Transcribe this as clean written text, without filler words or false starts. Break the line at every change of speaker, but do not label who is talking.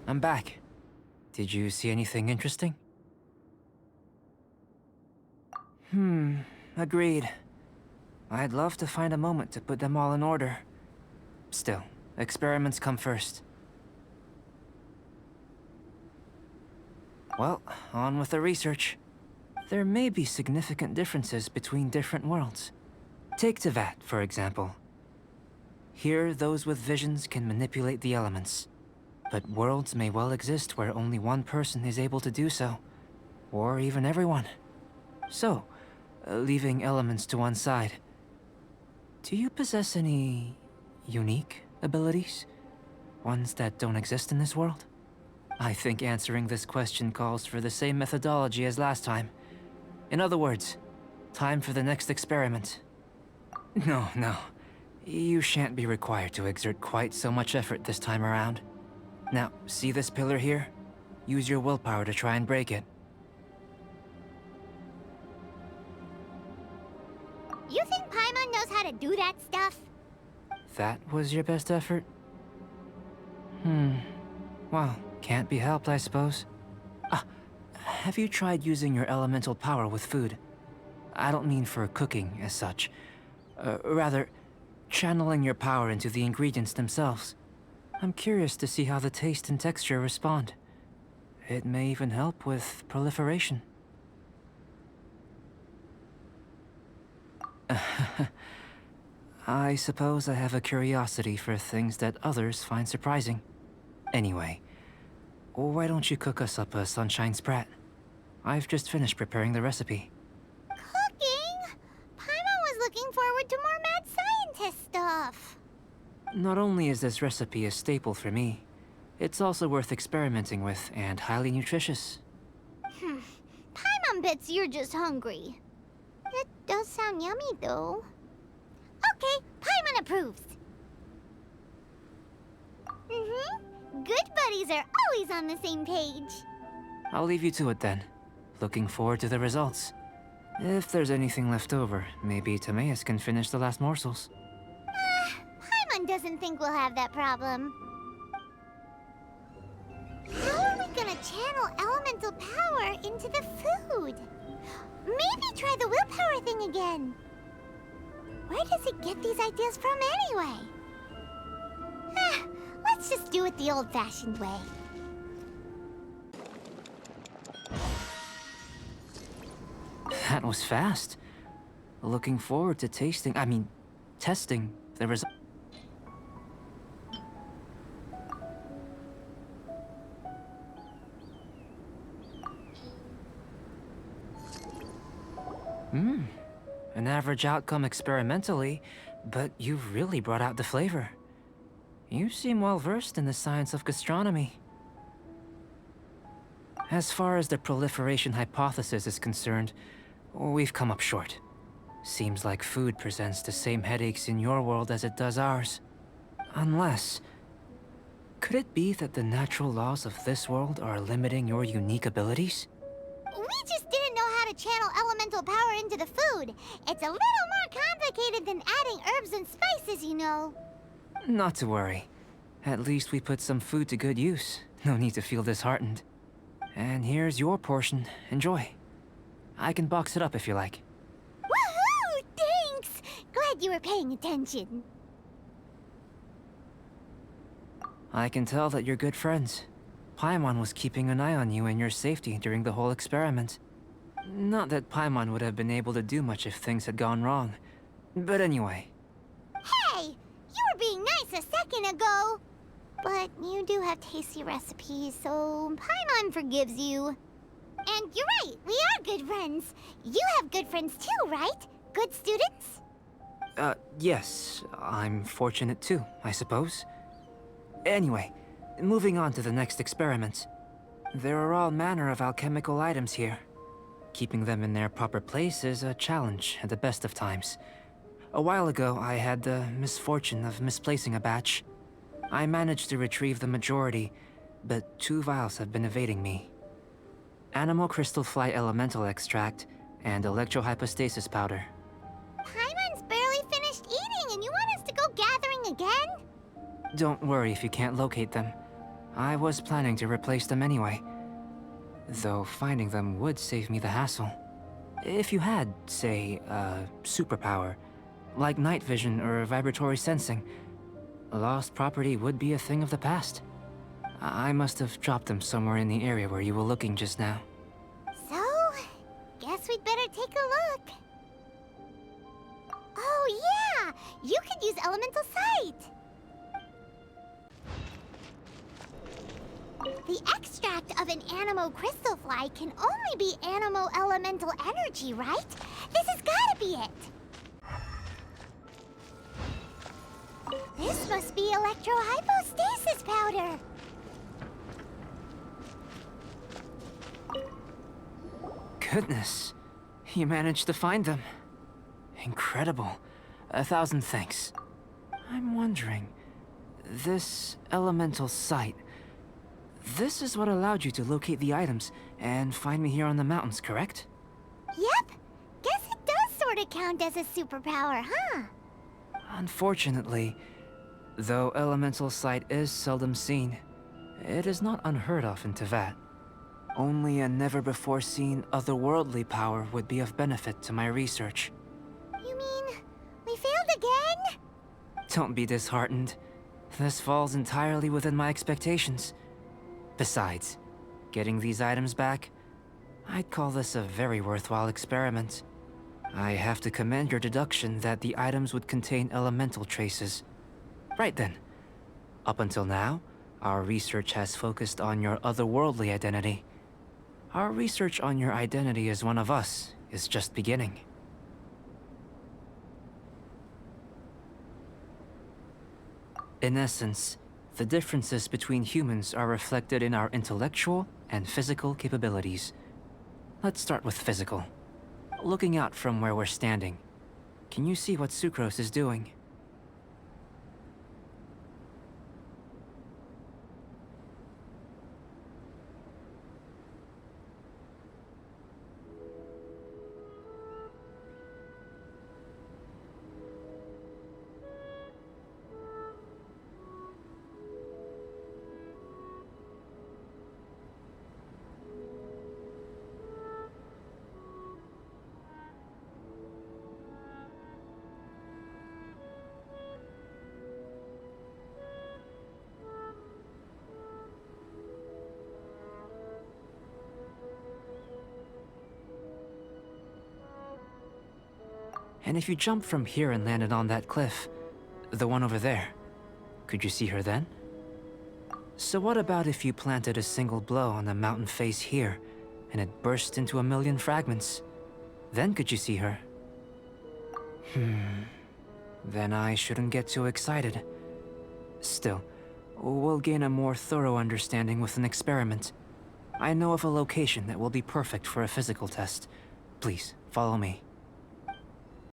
I'm back. Did you see anything interesting? Agreed. I'd love to find a moment to put them all in order. Still, experiments come first. Well, on with the research. There may be significant differences between different worlds. Take Tevat, for example. Here, those with visions can manipulate the elements. But worlds may well exist where only one person is able to do so. Or even everyone. So, leaving elements to one side. Do you possess any unique abilities? Ones that don't exist in this world? I think answering this question calls for the same methodology as last time. In other words, time for the next experiment. No. You shan't be required to exert quite so much effort this time around. Now, see this pillar here? Use your willpower to try and break it.
You think Paimon knows how to do that stuff?
That was your best effort? Well, can't be helped, I suppose. Have you tried using your elemental power with food? I don't mean for cooking as such. Rather, channeling your power into the ingredients themselves. I'm curious to see how the taste and texture respond. It may even help with proliferation. I suppose I have a curiosity for things that others find surprising. Anyway, why don't you cook us up a sunshine sprat? I've just finished preparing the recipe.
Cooking? Paimon was looking forward to more mad scientist stuff.
Not only is this recipe a staple for me, it's also worth experimenting with and highly nutritious.
Paimon bets you're just hungry. It does sound yummy, though. Okay, Paimon approves. Good buddies are always on the same page.
I'll leave you to it then. Looking forward to the results. If there's anything left over, maybe Timaeus can finish the last morsels.
Paimon doesn't think we'll have that problem. How are we gonna channel elemental power into the food? Maybe try the willpower thing again. Where does it get these ideas from anyway? Let's just do it the old-fashioned way.
That was fast. Looking forward to testing the result. An average outcome experimentally, but you've really brought out the flavor. You seem well versed in the science of gastronomy. As far as the proliferation hypothesis is concerned, we've come up short. Seems like food presents the same headaches in your world as it does ours. Unless... could it be that the natural laws of this world are limiting your unique abilities?
We just didn't know how to channel elemental power into the food. It's a little more complicated than adding herbs and spices, you know.
Not to worry. At least we put some food to good use. No need to feel disheartened. And here's your portion. Enjoy. I can box it up if you like.
Woohoo! Thanks! Glad you were paying attention.
I can tell that you're good friends. Paimon was keeping an eye on you and your safety during the whole experiment. Not that Paimon would have been able to do much if things had gone wrong. But anyway.
Hey! You were being nice a second ago! But you do have tasty recipes, so Paimon forgives you. And you're right, we are good friends. You have good friends too, right? Good students?
Yes. I'm fortunate too, I suppose. Anyway, moving on to the next experiment. There are all manner of alchemical items here. Keeping them in their proper place is a challenge at the best of times. A while ago, I had the misfortune of misplacing a batch. I managed to retrieve the majority, but 2 vials have been evading me. Animal crystal fly elemental extract and electrohypostasis powder.
Paimon's barely finished eating and you want us to go gathering again?
Don't worry if you can't locate them. I was planning to replace them anyway. Though finding them would save me the hassle. If you had, say, a superpower, like night vision or vibratory sensing, lost property would be a thing of the past. I must have dropped them somewhere in the area where you were looking just now.
So, guess we'd better take a look. Oh yeah! You could use Elemental Sight! The extract of an Animo crystal fly can only be Animo elemental energy, right? This has gotta be it! This must be electrohypostasis powder!
Goodness, you managed to find them. Incredible. 1,000 thanks. I'm wondering, this elemental sight, this is what allowed you to locate the items and find me here on the mountains, correct?
Yep! Guess it does sorta count as a superpower, huh?
Unfortunately, though elemental sight is seldom seen, it is not unheard of in Teyvat. Only a never-before-seen otherworldly power would be of benefit to my research.
You mean, we failed again?
Don't be disheartened. This falls entirely within my expectations. Besides, getting these items back, I'd call this a very worthwhile experiment. I have to commend your deduction that the items would contain elemental traces. Right then. Up until now, our research has focused on your otherworldly identity. Our research on your identity as one of us is just beginning. In essence, the differences between humans are reflected in our intellectual and physical capabilities. Let's start with physical. Looking out from where we're standing, can you see what Sucrose is doing? And if you jumped from here and landed on that cliff, the one over there, could you see her then? So what about if you planted a single blow on the mountain face here, and it burst into 1,000,000 fragments? Then could you see her? Then I shouldn't get too excited. Still, we'll gain a more thorough understanding with an experiment. I know of a location that will be perfect for a physical test. Please, follow me.